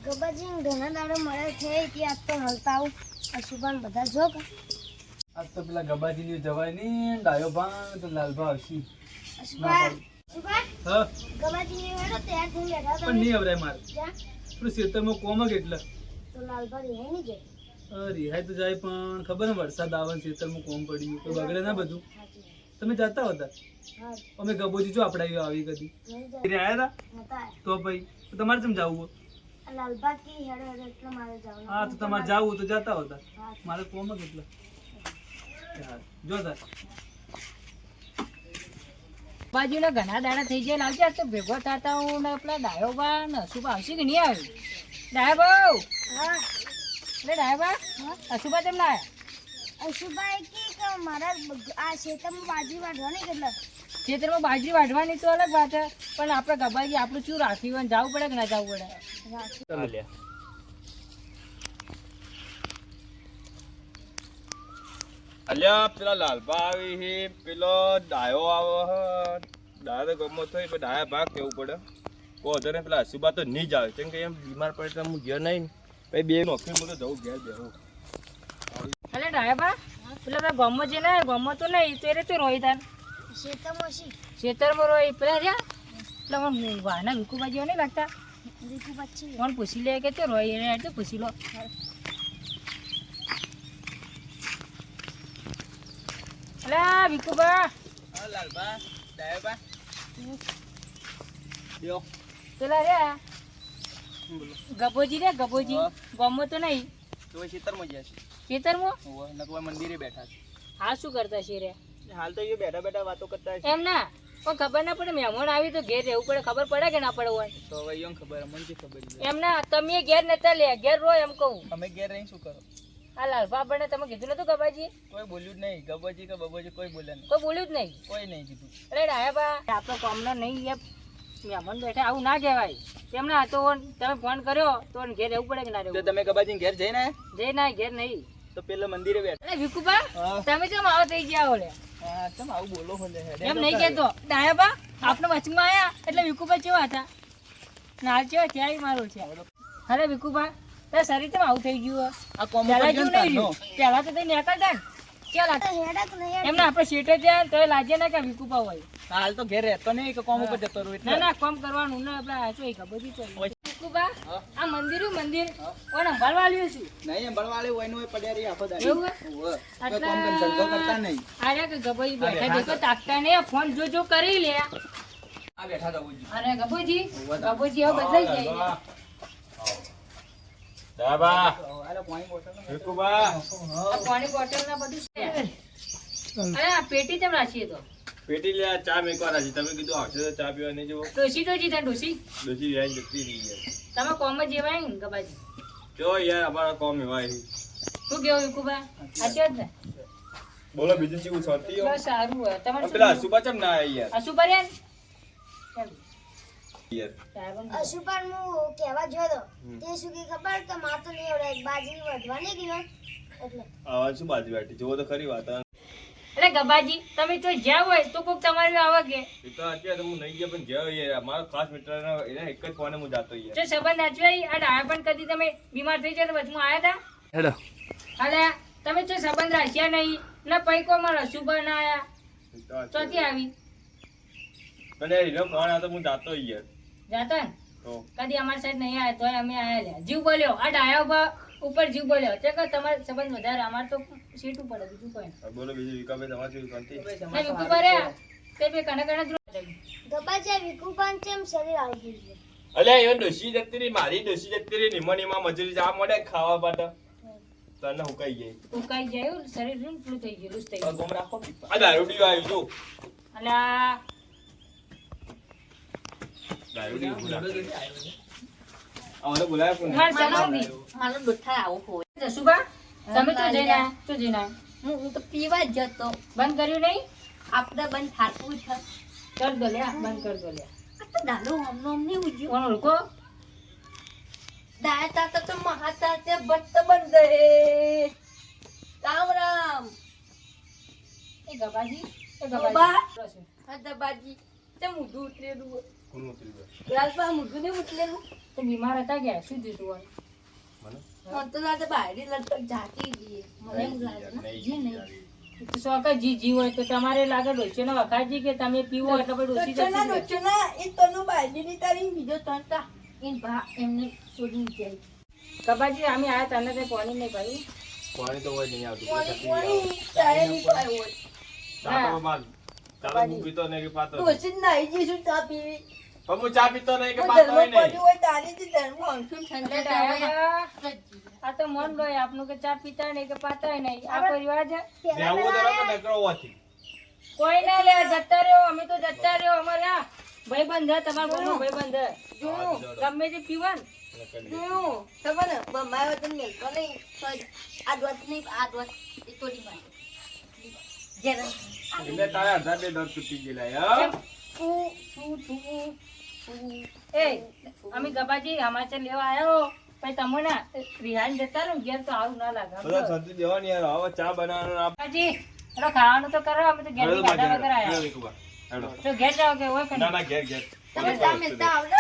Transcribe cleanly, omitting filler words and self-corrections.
ગબાજી ઘણા દાડો મળે છે ત્યાં તો હલતા આવું અશુભાન બધા જો આજ તો પેલા ગબાજી ની જવાય નહીં ડાયો ભાંગ તો લાલભા આવશે અશુભાન હા ગબાજી ની વેડો તૈયાર થઈને બેઠા પણ નહીં આવરાય મારે જા પેલું ખેતરમાં કોમક એટલે તો લાલભા રહે નહીં જાય રિહાય તો જાય પણ ખબર ને વરસાદ આવે ખેતરમાં કોમ પડ્યું તો બગડે ના બધું તમે જતા હતા હા અમે ગબોજી જો આપડા આવી કદી નહીં આયા હતા હતા તો ભાઈ તો તમારે કેમ જવું લાલભા કી હેડો હેડો એટલે મારે જવાનું હા તો તમારે જવું તો જતા હતા હા. મારે કોમક એટલે જો તાર બાજુના ઘણા દાડા થઈ જાય લાવજે તો ભેગો થતા હું ને પેલા ડાયો બા ને અશુભા આવશે કે નહીં આવે ડાયો બાઉ હા એટલે ડાયો બા અશુભા કેમ ના આવ્યા અશુભાઈ કે મારા આ ખેતરમાં બાજરી વાઢવાની કેટલા ખેતરમાં બાજરી વાઢવાની તો અલગ વાત છે પણ આપણે ગબાજી આપણું શું રાખ્યું હોય જવું પડે કે ના જવું પડે અલ્યા પેલા લાલભા આવી છે પેલો ડાયો આવે ડાયો તો ગમો થઈ પણ ડાયા ભાગ કેવું પડે કહો ને પેલા અશુભા તો નહીં જ આવે કેમ કે એમ બીમાર પડે એટલે હું ઘેર નહીં પછી બે નોકરી હું તો જવું ઘેર બેહું એટલે ડાયો બા પેલા ગમો છે ને ગમો તો નહીં તો એ તો રોઈ તાર ખેતરમાં શી ખેતરમાં રોઈ પેલા રહ્યા એટલે મને વાના વિકુબાજીઓ નહીં લાગતા રીતુ પછી કોણ પૂછી લે કે તે રોઈ એને તો પૂછી લો અલા વિકુબા હા લાલભા ડાયો બા યો પેલા રહ્યા બોલો ગબોજી રે ગબોજી હા. ગમો તો નહીં તો ખેતરમાં ગયા છે ખેતરમાં નકવા મંદિરે બેઠા છે હા શું કરતા છે રે હાલ તો એ બેઠા બેઠા વાતો કરતા છે એમ ના પણ ખબર ના પડે મહેમાન આવી તો ઘેર રહેવું પડે ખબર પડે કે ના પડે હોય તો હવે એમ ખબર મને જે ખબર છે એમ ના તમે ઘેર નતા લે ઘેર રો એમ કહું અમે ઘેર રહી શું કરો આ લાલભા બને તમે કીધું નતું ગબાજી કોઈ બોલ્યું જ નહીં ગબોજી કે બબોજી કોઈ બોલ્યા નહીં કોઈ બોલ્યું જ નહીં કોઈ નહીં કીધું અરે ડાયા બા આપણો કોમનો નહીં એ મહેમાન બેઠા આવું ના કહેવાય કેમ ના તો તમે ફોન કર્યો તો ઘેર રહેવું પડે કે ના તો રહેવું તમે ગબાજી ઘેર જઈને જઈ ના ઘેર નહીં તો પેલા મંદિરે બેઠા અરે વિકુબા હા. તમે કેમ આવો થઈ ગયા ઓલે હા તમે આવું બોલો હો લે એમ નહીં કહેતો ડાયા બા આપણે વચમાં આયા એટલે વિકુબા કેવા હતા ના કેવા ત્યાં મારું છે અરે વિકુબા તારે શરીર કેમ આવું થઈ ગયું આ કોમો પેલા પર જેવું કેમ નહીં રહ્યું પેલા તો તઈ નેકળતા ને ક્યાં લાગતા હેડક નહીં એમને આપણે સીટે ત્યાં તો લાગે ને કે વિકુબા હોય હાલ તો ઘેર રહેતો નહીં કે કોમ ઉપર જતો રહું ના ના કામ કરવાનું ને આપણે ચોઈ ખબર ચોઈ વિકુબા આ મંદિર ઓને સંભાળવા આવ્યો છું નહીં સંભાળવાળે હોય નો પડ્યા રહી આખો દાડી એવું ઓવે. કોઈ આટલા- કામ ધંધો કરતા નહીં અરે કે ગબોજી બેઠા દેખો તાકતા ને ફોન જો કરી લે આ બેઠા ગબોજી અરે ગબોજી ગબોજી હવે બદલાઈ જાય દાબા અરે પાણી બોટલ વિકુબા આ પાણી બોટલ ના બધું છે અરે આ પેટી તેમ રાખીએ તો પેટી લે ચા મેકવાના છે તમે કીધું આવશે તો ચા પીવા નહીં જવો ડોસી તો જીતા ડોસી દોશી યાર જતી રહી યાર તમે કોમ જ જેવાય ને ગબાજી જો યાર અમારા કોમ એવા છે શું કેવું વિકુબા સાચી વાત ને બોલો બીજું ચીવું શાંતિ હો બસ સારું હોય તમારે પેલા અશુભા ચમ ના આવી યાર અસુ ભર્યા યાર અશુભાન હું કહેવા ગયો તો તે શું કે ખબર તો માં તો નહીં આવડે બાજરી વધવાની ગયો એટલે આવા શું બાજુ બેઠી જોવો તો ખરી વાત એટલે ગબાજી તમે તો જ્યાં હોય તો કોક તમારી આવે કે એ તો અત્યારે તો હું નહીં ગયા પણ જ્યાં યાર મારો ખાસ મિત્ર એને એક જ ફોને હું જાતો યાર જો સંબંધ નાચવાય આ ડાયા પણ કદી તમે બીમાર થઈ જાય તો વચમાં આવ્યા હેલો હતા અલે તમે જો સંબંધ રાખ્યા નહીં ને પૈકો માં રસુભા ના આયા ચોથી આવી અને એનો ફોન આવ્યો તો હું જાતો યાર જાતા ને તો કદી અમારી સાઈડ નહીં આવ્યા તોય અમે આયા લ્યા જીવ બોલ્યો આ ડાયા ઉપર જીવ બોલ્યો તે કે તમારે સંબંધ વધારે અમારે તો સીટું પડે બીજું કોઈ નહીં બોલો બીજું વિકાભાઈ તમારે શું શાંતિ ને વિકુ ભર્યા તે બે કને કને ગબાજી વિકુપાન કેમ શરીર આવી ગયું અલ્યા એ ડોશી જતી રહી મારી ડોશી જતી રહી નિમણીમાં મજૂરી જા મળે ખાવા માટે તને હુકાઈ ગઈ ઉકાઈ જાય શરીર રૂંટલું થઈ ગયું લૂસ થઈ આ ગયું ગોમ રાખો આ દારૂડિયો આવ્યો જો અલા દારૂડિયો બોલાવે બોલાવે કોણ માર સંબંધી મારો દુઠા આવો હોય જસુબા તમે તો જઈને આયા તો જઈને આયા હું તો પીવા જ જતો બંધ કર્યું નહીં આપણે બંધ થાતું છે કર દો લ્યા બંધ કર દો લ્યા આ તો દાડો હમનો હમની ઉજ્યો કોણ ઓળખો દાતા તો મહાતા તે બટ્ટ બંધ ગયે રામ રામ એ ગબાજી બા. હા દબાજી તે મુઢું ઉતરેલું કોણ ઉતરી ગયો લાલબા મુઢું ને ઉતરેલું તો બીમાર હતા ગયા શું થયું મને મને તો લાગે બાયડી લગભગ જાતી ગઈ મને એમ લાગે ને જી નહીં તો શોખ જ જી હોય તો તમારે લાગે ડોસીનો વખાજી કે તમે પીવો એટલે પછી ડોસી જતી રહે. ડોચોના એ તનો બાયડીની તારી બીજો તણતા એ ભા એમને છોડીને જાય કબાજી અમે આયા તને તે પાણી નહીં પાયું પાણી તો હોય નહીં આવતું કોણી તારે નહીં પાયો હોય ચાલો બાદ ચાલો હું પીતો નહીં કે પાતો નહીં. ડોસી નાઈ જઈશું ચા પીવી પણ હું ચા પીતો નહીં કે હું પાતો ધર્મ નહીં. પડ્યું હોય તારી જ ધર્મ અંશુમ ઠંડા એટલે ચાવે ડાયા, આ તો મન લોય આપનું કે ચા પીતા નહીં કે પાતાય નહીં આ કોઈ રિવાજ હે? રહેવું તો રહો, નકરો હોવાથી. કોઈ ના લે જતા રહ્યો અમે તો જતા રહ્યો અમારે આ ભાઈબંધ હે તમારો બોલો ભાઈબંધ હે. જોયું ગમે તે પીવન જોયું ખબર ને બમાયો તો મેલતો નહીં આ દોત નહીં આ દોત એ તોડી મારી જરા એટલે તારા અડધા બે દર્દ તૂટી ગયેલા હે. એ અમે ગબાજી સમાચાર લેવા આવ્યો પછી તમે ના રિહાન જતા રહો ઘેર તો આવું ના લાગે બધા શાંતિ દેવાની યાર. હવે ચા બનાવવાનો આ ગબાજી એનો ખાવાનું તો કરો અમે તો ઘેર હેડો ખાધા ઘેર, વગર હેડો આવ્યા વિકુભા, હેડો. તો ઘેર જાઓ કે હોય કે ના ના ઘેર ઘેર તમે ચા મેલતા આવડે